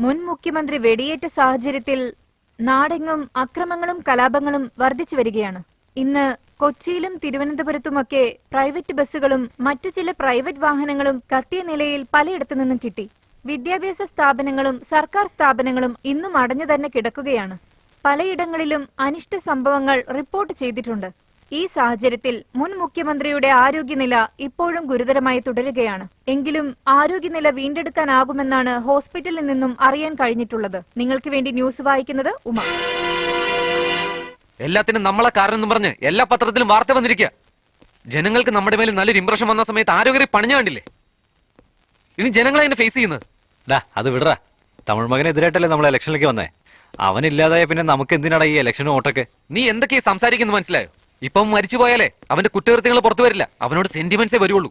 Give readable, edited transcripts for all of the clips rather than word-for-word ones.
മുൻ മുഖ്യമന്ത്രി വെടിയേറ്റ സാഹചര്യത്തിൽ നാടെങ്ങും അക്രമങ്ങളും കലാപങ്ങളും വർദ്ധിച്ചു വരികയാണ്. ഇന്ന് കൊച്ചിയിലും തിരുവനന്തപുരത്തുമൊക്കെ പ്രൈവറ്റ് ബസ്സുകളും മറ്റു ചില പ്രൈവറ്റ് വാഹനങ്ങളും കത്തിയ നിലയിൽ പലയിടത്തു നിന്നും കിട്ടി. വിദ്യാഭ്യാസ സ്ഥാപനങ്ങളും സർക്കാർ സ്ഥാപനങ്ങളും ഇന്നും അടഞ്ഞു തന്നെ കിടക്കുകയാണ്. പലയിടങ്ങളിലും അനിഷ്ട സംഭവങ്ങൾ റിപ്പോർട്ട് ചെയ്തിട്ടുണ്ട്. ഈ സാഹചര്യത്തിൽ മുൻ മുഖ്യമന്ത്രിയുടെ ആരോഗ്യനില ഇപ്പോഴും ഗുരുതരമായി തുടരുകയാണ്. എങ്കിലും ആരോഗ്യനില വീണ്ടെടുക്കാനാകുമെന്നാണ് ഹോസ്പിറ്റലിൽ നിന്നും അറിയാൻ കഴിഞ്ഞിട്ടുള്ളത്. നിങ്ങൾക്ക് വേണ്ടി ന്യൂസ് വായിക്കുന്നത് ഉമ. എല്ലാത്തിനും നമ്മളെ കാരണം പറഞ്ഞ് എല്ലാ പത്രത്തിലും വാർത്ത വന്നിരിക്കുക. ജനങ്ങൾക്ക് നമ്മുടെ മേലെ നല്ലൊരു ഇംപ്രഷൻ വന്ന സമയത്ത് ആരോഗ്യം പണിഞ്ഞു കണ്ടില്ലേ? ഇനി ജനങ്ങളെ എന്നെ ഫേസ് ചെയ്യുന്നത്. അത് വിടറാ. തമിഴ് മകനെതിരായിട്ടല്ലേ നമ്മൾ ഇലക്ഷനിലേക്ക് വന്നേ. അവനില്ലാതായ പിന്നെ നമുക്ക് എന്തിനാണ് ഈ ഇലക്ഷനും ഓട്ടൊക്കെ? നീ എന്തൊക്കെയാ സംസാരിക്കുന്നത് മനസ്സിലായോ? ഇപ്പം മരിച്ചു പോയാലേ അവന്റെ കുറ്റകൃത്യങ്ങൾ പുറത്തു വരില്ല. അവനോട് സെന്റിമെന്റ്സേ വരുള്ളൂ.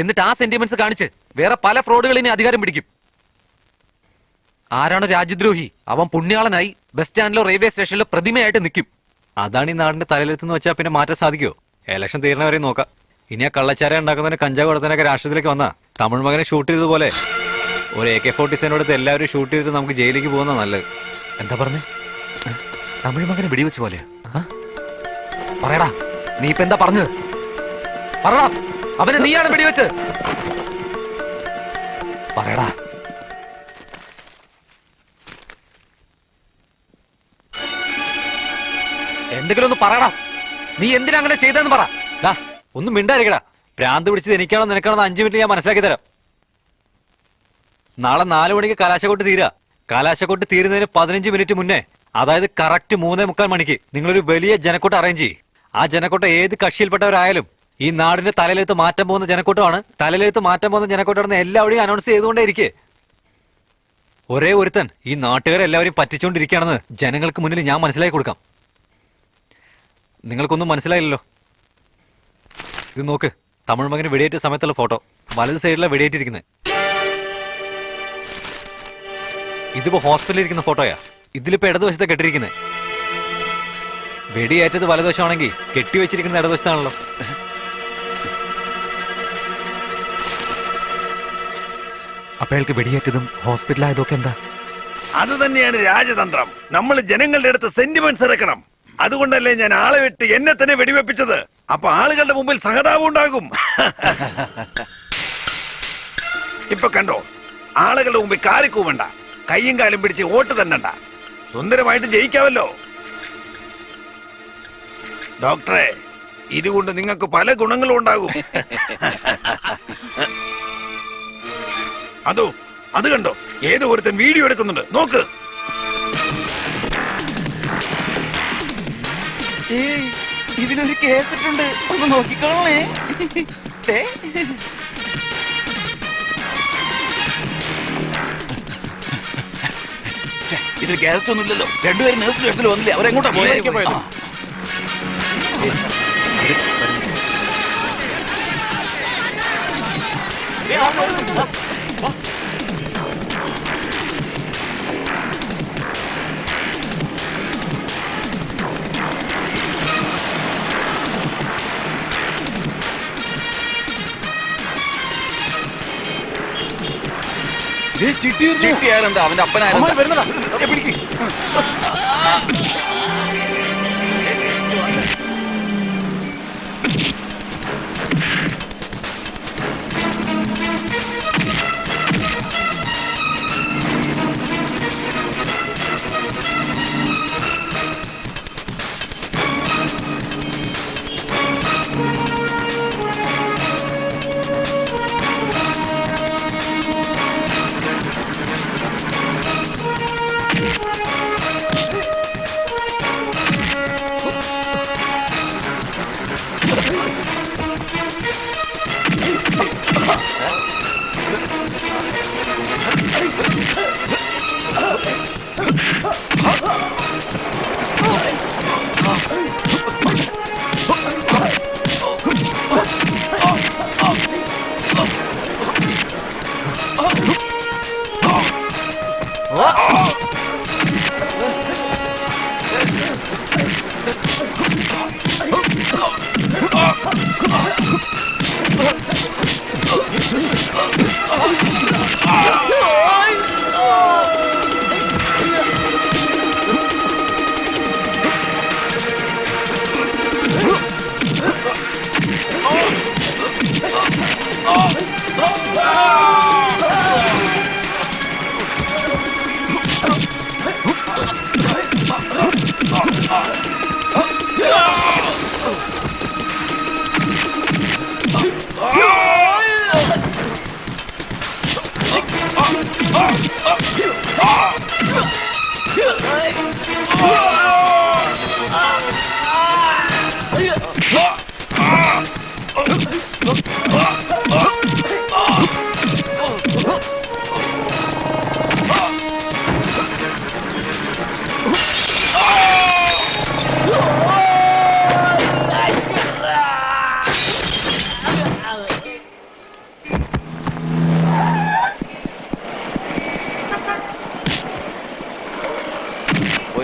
എന്നിട്ട് ആ സെന്റിമെന്റ്സ് കാണിച്ച് വേറെ പല ഫ്രോഡുകളിനെ അധികാരം പിടിക്കും. ആരാണ് രാജ്യദ്രോഹി? അവൻ പുണ്യാളനായി ബസ് സ്റ്റാൻഡിലോ റെയിൽവേ സ്റ്റേഷനിലോ പ്രതിമയായിട്ട് നിൽക്കും. അതാണ് ഈ നാടിന്റെ തലയിലെത്തുന്ന വെച്ചാൽ പിന്നെ മാറ്റാൻ സാധിക്കുമോ? ഇലക്ഷൻ തീരണവരെ നോക്കാം. ഇനി ആ കള്ളച്ചാര ഉണ്ടാക്കുന്നതിന് കഞ്ചാവ് കൊടുത്തതിനൊക്കെ രാഷ്ട്രീയത്തിലേക്ക് വന്നാ തമിഴ് മകനെ ഷൂട്ട് ചെയ്തതുപോലെ ഒരു AK-47 എടുത്ത് എല്ലാവരും ഷൂട്ട് ചെയ്തിട്ട് നമുക്ക് ജയിലിലേക്ക് പോകുന്ന നല്ലത്. എന്താ പറഞ്ഞേ? തമിഴ് മകനെ വെടിവെച്ച് പോലെയാ? പറയടാ, നീ ഇപ്പൊ എന്താ പറഞ്ഞത്? പറടാ, അവനെ നീയാണ് വെടിവെച്ച്. പറയടാ. എന്തെങ്കിലും ഒന്ന് പറയടാ. നീ എന്തിനാ അങ്ങനെ ചെയ്തെന്ന് പറ. ഒന്നും മിണ്ടായിരിക്കടാ. ഭ്രാന്ത് പിടിച്ചത് എനിക്കാണോ നിനക്കാണോ 5 മിനിറ്റ് ഞാൻ മനസ്സിലാക്കി തരാം. നാളെ 4 മണിക്ക് കലാശക്കൊട്ട് തീരാ. കലാശക്കൊട്ട് തീരുന്നതിന് 15 മിനിറ്റ് മുന്നേ, അതായത് കറക്റ്റ് 3:45 മണിക്ക് നിങ്ങളൊരു വലിയ ജനക്കൂട്ടം അറേഞ്ച് ചെയ്യും. ആ ജനക്കൂട്ടം ഏത് കക്ഷിയിൽപ്പെട്ടവരായാലും ഈ നാടിന്റെ തലയിലെടുത്ത് മാറ്റാൻ പോകുന്ന ജനക്കൂട്ടമാണ്. തലയിലെടുത്ത് മാറ്റാൻ പോകുന്ന ജനക്കൂട്ടമാണെന്ന് എല്ലാവരെയും അനൗൺസ് ചെയ്തുകൊണ്ടേ ഇരിക്കേ. ഒരേ ഒരുത്തൻ ഈ നാട്ടുകാരെല്ലാവരെയും പറ്റിച്ചുകൊണ്ടിരിക്കുകയാണെന്ന് ജനങ്ങൾക്ക് മുന്നിൽ ഞാൻ മനസ്സിലാക്കി കൊടുക്കാം. നിങ്ങൾക്കൊന്നും മനസ്സിലായില്ലല്ലോ. ഇത് നോക്ക്, തമിഴ് മകന് വെടിയേറ്റ സമയത്തുള്ള ഫോട്ടോ. വലത് സൈഡിലാണ് വെടിയേറ്റിരിക്കുന്നത്. ഇതിപ്പോ ഹോസ്പിറ്റലിൽ ഇരിക്കുന്ന ഫോട്ടോയാ. ഇതിലിപ്പോ ഇടതുവശത്തെ കെട്ടിരിക്കുന്നത്. വെടിയേറ്റത് വലതുവശമാണെങ്കിൽ കെട്ടിവെച്ചിരിക്കുന്നത് ഇടതുവശത്താണല്ലോ. അപ്പൊ അയാൾക്ക് വെടിയേറ്റതും ഹോസ്പിറ്റലായതൊക്കെ എന്താ? അത് തന്നെയാണ് രാജതന്ത്രം. നമ്മൾ ജനങ്ങളുടെ അടുത്ത് സെന്റിമെന്റ്സ് ഇറക്കണം. അതുകൊണ്ടല്ലേ ഞാൻ ആളെ വിട്ട് എന്നെ തന്നെ വെടിവെപ്പിച്ചത്. അപ്പൊ ആളുകളുടെ മുമ്പിൽ സഹതാപം ഉണ്ടാകും. ഇപ്പൊ കണ്ടോ, ആളുകളുടെ മുമ്പിൽ കാറിക്കൂവണ്ട, കയ്യും കാലും പിടിച്ച് വോട്ട് തന്നണ്ട, സുന്ദരമായിട്ട് ജയിക്കാമല്ലോ. ഡോക്ടറെ, ഇതുകൊണ്ട് നിങ്ങൾക്ക് പല ഗുണങ്ങളും ഉണ്ടാകും. അത് കണ്ടോ, ഏതോ ഒരുത്തൻ വീഡിയോ എടുക്കുന്നുണ്ട്, നോക്ക്. ഇതിലൊരു കേസിട്ടുണ്ട്, ഒന്ന് നോക്കിക്കോളേ. ഇതിൽ കേസ് ഒന്നുമില്ലല്ലോ. രണ്ടുപേരും നേഴ്സ് സ്റ്റേഷനിൽ വന്നില്ലേ? അവരെങ്ങോട്ടാ പോയത്? ചിട്ടിയാരെന്താ അവന്റെ അപ്പനായ പിടിക്ക്.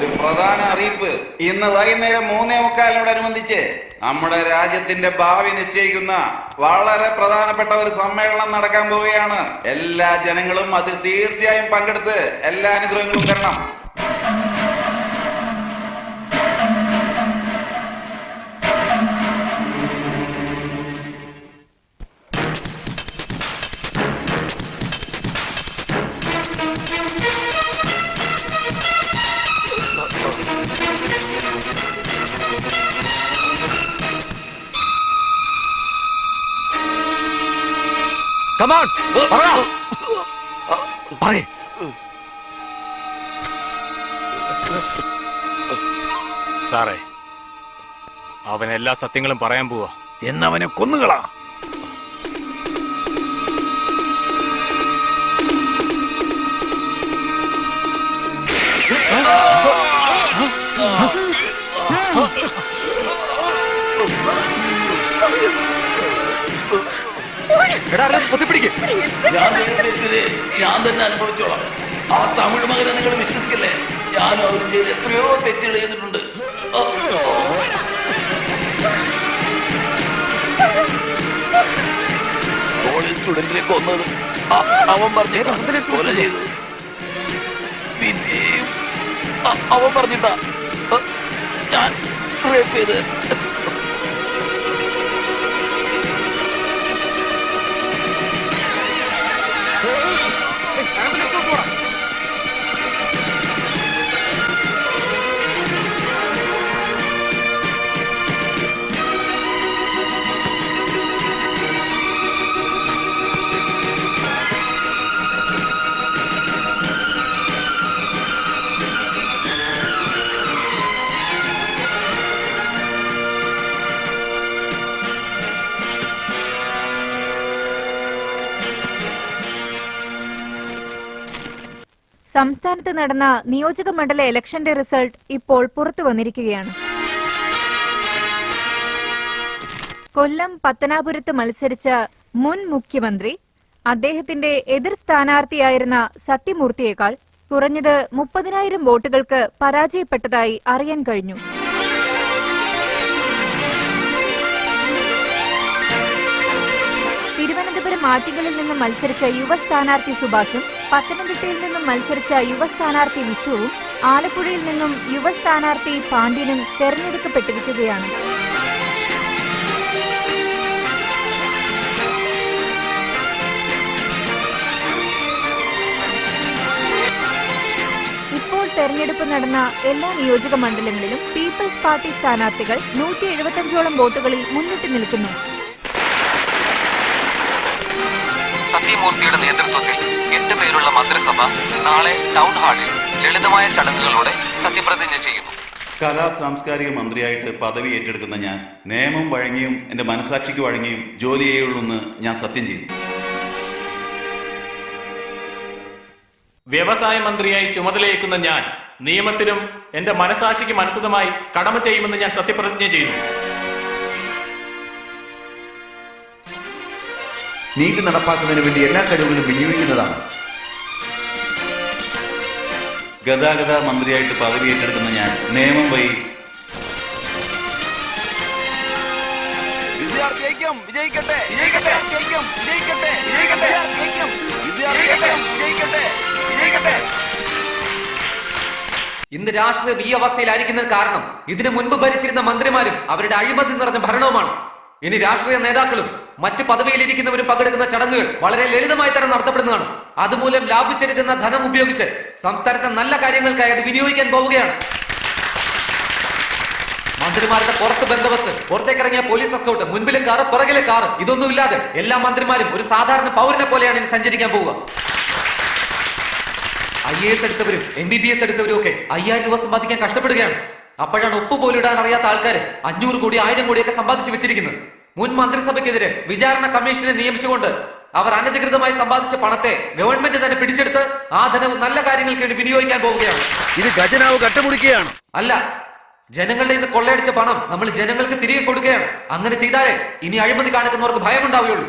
ഒരു പ്രധാന അറിയിപ്പ്. ഇന്ന് വൈകുന്നേരം 3:45 നമ്മുടെ രാജ്യത്തിന്റെ ഭാവി നിശ്ചയിക്കുന്ന വളരെ പ്രധാനപ്പെട്ട ഒരു സമ്മേളനം നടക്കാൻ പോവുകയാണ്. എല്ലാ ജനങ്ങളും അതിൽ തീർച്ചയായും പങ്കെടുത്ത് എല്ലാ അനുഗ്രഹങ്ങളും തരണം. Come on, പറയേ. സാറേ, അവൻ എല്ലാ സത്യങ്ങളും പറയാൻ പോവാ. എന്നവനെ കൊന്നുകളാ. ഞാൻ തന്നെ അനുഭവിച്ചോളാം. ആ തമിഴ് മകനെ നിങ്ങൾ വിശ്വസിക്കില്ലേ? ഞാനും അവരും ചെയ്ത് എത്രയോ തെറ്റുകൾ ചെയ്തിട്ടുണ്ട്. കോളേജ് സ്റ്റുഡന്റിനെ കൊന്നത് അവൻ പറഞ്ഞിട്ടാ. കൊല ചെയ്തത് വിദ്യയും അവൻ പറഞ്ഞിട്ടാ. ഞാൻ റേപ്പ് ചെയ്ത് സംസ്ഥാനത്ത് നടന്ന നിയോജക മണ്ഡല ഇലക്ഷന്റെ റിസൾട്ട് ഇപ്പോൾ പുറത്തു വന്നിരിക്കുകയാണ്. കൊല്ലം പത്തനാപുരത്ത് മത്സരിച്ച മുൻ മുഖ്യമന്ത്രി അദ്ദേഹത്തിന്റെ എതിർ സ്ഥാനാർത്ഥിയായിരുന്ന സത്യമൂർത്തിയേക്കാൾ കുറഞ്ഞത് 30,000 വോട്ടുകൾക്ക് പരാജയപ്പെട്ടതായി അറിയാൻ കഴിഞ്ഞു. തിരുവനന്തപുരം ആറ്റിങ്ങലിൽ നിന്നും മത്സരിച്ച യുവ സ്ഥാനാർത്ഥി സുഭാഷും പത്തനംതിട്ടയിൽ നിന്നും മത്സരിച്ച യുവ സ്ഥാനാർത്ഥി വിശ്വവും ആലപ്പുഴയിൽ നിന്നും യുവ സ്ഥാനാർത്ഥി പാണ്ഡ്യനും തെരഞ്ഞെടുക്കപ്പെട്ടിരിക്കുകയാണ്. ഇപ്പോൾ തെരഞ്ഞെടുപ്പ് നടന്ന എല്ലാ നിയോജക മണ്ഡലങ്ങളിലും പീപ്പിൾസ് പാർട്ടി സ്ഥാനാർത്ഥികൾ 175ഓളം വോട്ടുകളിൽ മുന്നിട്ട് നിൽക്കുന്നു. സത്യമൂർത്തിയുടെ നേതൃത്വത്തിൽ 8 പേരുള്ള മന്ത്രിസഭ നാളെ ടൗൺ ഹാളിൽ ലളിതമായ ചടങ്ങുകളോടെ സത്യപ്രതിജ്ഞ ചെയ്യുന്നു. കലാ സാംസ്കാരിക മന്ത്രിയായിട്ട് പദവി ഏറ്റെടുക്കുന്ന ഞാൻ നിയമം വഴങ്ങിയും എന്റെ മനസാക്ഷിക്ക് വഴങ്ങിയും ജോലി ചെയ്യുള്ളൂന്ന് ഞാൻ സത്യം ചെയ്യുന്നു. വ്യവസായ മന്ത്രിയായി ചുമതലയേക്കുന്ന ഞാൻ നിയമത്തിനും എന്റെ മനസാക്ഷിക്ക് അനുസൃതമായി കടമ ചെയ്യുമെന്ന് ഞാൻ സത്യപ്രതിജ്ഞ ചെയ്യുന്നു. നീതി നടപ്പാക്കുന്നതിന് വേണ്ടി എല്ലാ കഴിവുകളും വിനിയോഗിക്കുന്നതാണ്. ഗതാഗത മന്ത്രിയായിട്ട് പദവി ഏറ്റെടുക്കുന്ന ഞാൻ നിയമം വഴി വിദ്യാർത്ഥി ഐക്യം വിജയിക്കട്ടെ വിജയിക്കട്ടെ ഐക്യം വിജയിക്കട്ടെ വിജയിക്കട്ടെ ഐക്യം വിദ്യാർത്ഥി ഐക്യം വിജയിക്കട്ടെ വിജയിക്കട്ടെ. ഇന്ന് രാഷ്ട്രീയം ഈ അവസ്ഥയിലായിരിക്കുന്നതിന് കാരണം ഇതിനു മുൻപ് ഭരിച്ചിരുന്ന മന്ത്രിമാരും അവരുടെ അഴിമതി നിറഞ്ഞ ഭരണവുമാണ്. ഇനി രാഷ്ട്രീയ നേതാക്കളും മറ്റ് പദവിയിലിരിക്കുന്നവരും പങ്കെടുക്കുന്ന ചടങ്ങുകൾ വളരെ ലളിതമായി തന്നെ നടത്തപ്പെടുന്നതാണ്. അതുമൂലം ലാഭിച്ചെടുക്കുന്ന ധനം ഉപയോഗിച്ച് സംസ്ഥാനത്തെ നല്ല കാര്യങ്ങൾക്കായി അത് വിനിയോഗിക്കാൻ പോവുകയാണ്. മന്ത്രിമാരുടെ പുറത്ത് ബന്ദോബസ്ത്, പുറത്തേക്കിറങ്ങിയ പോലീസ് എസ്കോർട്ട്, മുൻപിലെ കാറ് പുറകിലെ കാറ്, ഇതൊന്നുമില്ലാതെ എല്ലാ മന്ത്രിമാരും ഒരു സാധാരണ പൗരനെ പോലെയാണ് ഇനി സഞ്ചരിക്കാൻ പോവുക. IAS എടുത്തവരും MBBS എടുത്തവരും ഒക്കെ 5000 രൂപ സമ്പാദിക്കാൻ കഷ്ടപ്പെടുകയാണ്. അപ്പോഴാണ് ഉപ്പ് പോലും ഇടാൻ അറിയാത്ത ആൾക്കാര് 500 കോടി 1000 കോടിയൊക്കെ സമ്പാദിച്ചു വെച്ചിരിക്കുന്നത്. മുൻ മന്ത്രിസഭയ്ക്കെതിരെ വിചാരണ കമ്മീഷനെ നിയമിച്ചുകൊണ്ട് അവർ അനധികൃതമായി സമ്പാദിച്ച പണത്തെ ഗവൺമെന്റ് തന്നെ പിടിച്ചെടുത്ത് ആ ധനവും നല്ല കാര്യങ്ങൾക്ക് വേണ്ടി വിനിയോഗിക്കാൻ പോവുകയാണ്. ഇത് ഖജനാവ് കട്ടമുടിക്കുകയാണ്. അല്ല, ജനങ്ങളുടെ ഇന്ന് കൊള്ളയടിച്ച പണം നമ്മൾ ജനങ്ങൾക്ക് തിരികെ കൊടുക്കുകയാണ്. അങ്ങനെ ചെയ്താലേ ഇനി അഴിമതി കാണിക്കുന്നവർക്ക് ഭയമുണ്ടാവുകയുള്ളൂ.